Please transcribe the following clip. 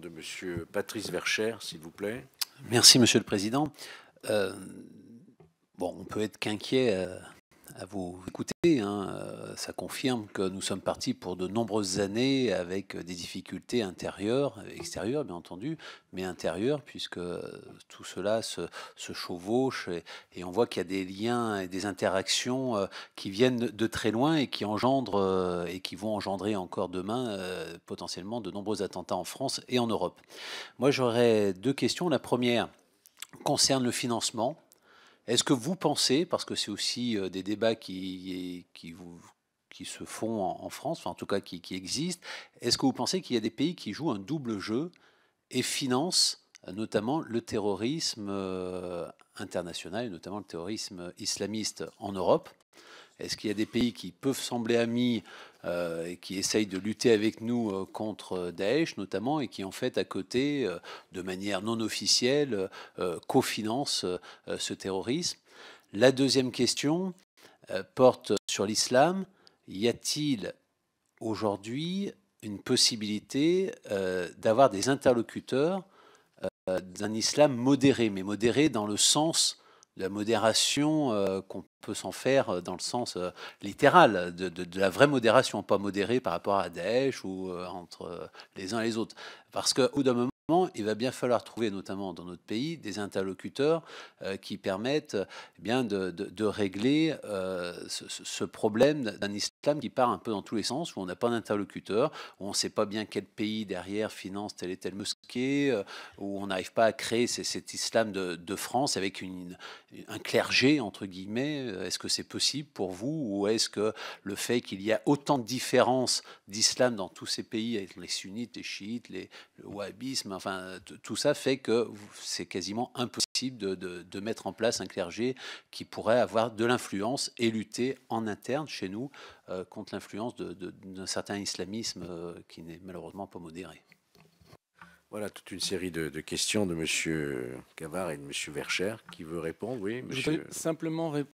de Monsieur Patrice Verchères, s'il vous plaît. Merci, Monsieur le Président. Bon, on peut être qu'inquiet à vous écouter, hein. Ça confirme que nous sommes partis pour de nombreuses années avec des difficultés intérieures, extérieures bien entendu, mais intérieures, puisque tout cela se chevauche et on voit qu'il y a des liens et des interactions qui viennent de très loin et qui engendrent et qui vont engendrer encore demain potentiellement de nombreux attentats en France et en Europe. Moi, j'aurais deux questions. La première concerne le financement. Est-ce que vous pensez, parce que c'est aussi des débats qui se font en France, enfin en tout cas qui existent, est-ce que vous pensez qu'il y a des pays qui jouent un double jeu et financent notamment le terrorisme international, et notamment le terrorisme islamiste en Europe? Est-ce qu'il y a des pays qui peuvent sembler amis et qui essayent de lutter avec nous contre Daesh notamment et qui en fait à côté, de manière non officielle, cofinancent ce terrorisme? La deuxième question porte sur l'islam. Y a-t-il aujourd'hui une possibilité d'avoir des interlocuteurs d'un islam modéré, mais modéré dans le sens de la modération qu'on peut s'en faire dans le sens littéral, de la vraie modération, pas modérée par rapport à Daesh ou entre les uns et les autres. Parce qu'au bout d'un moment, il va bien falloir trouver, notamment dans notre pays, des interlocuteurs qui permettent bien de régler ce problème d'un islam qui part un peu dans tous les sens, où on n'a pas d'interlocuteur, où on ne sait pas bien quel pays derrière finance telle et telle mosquée, où on n'arrive pas à créer cet islam de France avec un clergé, entre guillemets. Est-ce que c'est possible pour vous, ou est-ce que le fait qu'il y a autant de différences d'islam dans tous ces pays, avec les sunnites, les chiites, le wahhabisme, enfin tout ça fait que c'est quasiment impossible de mettre en place un clergé qui pourrait avoir de l'influence et lutter en interne chez nous contre l'influence d'un certain islamisme qui n'est malheureusement pas modéré? Voilà toute une série de questions de Monsieur Cavard et de Monsieur Verchères. Qui veut répondre? Oui, Je voudrais Monsieur. simplement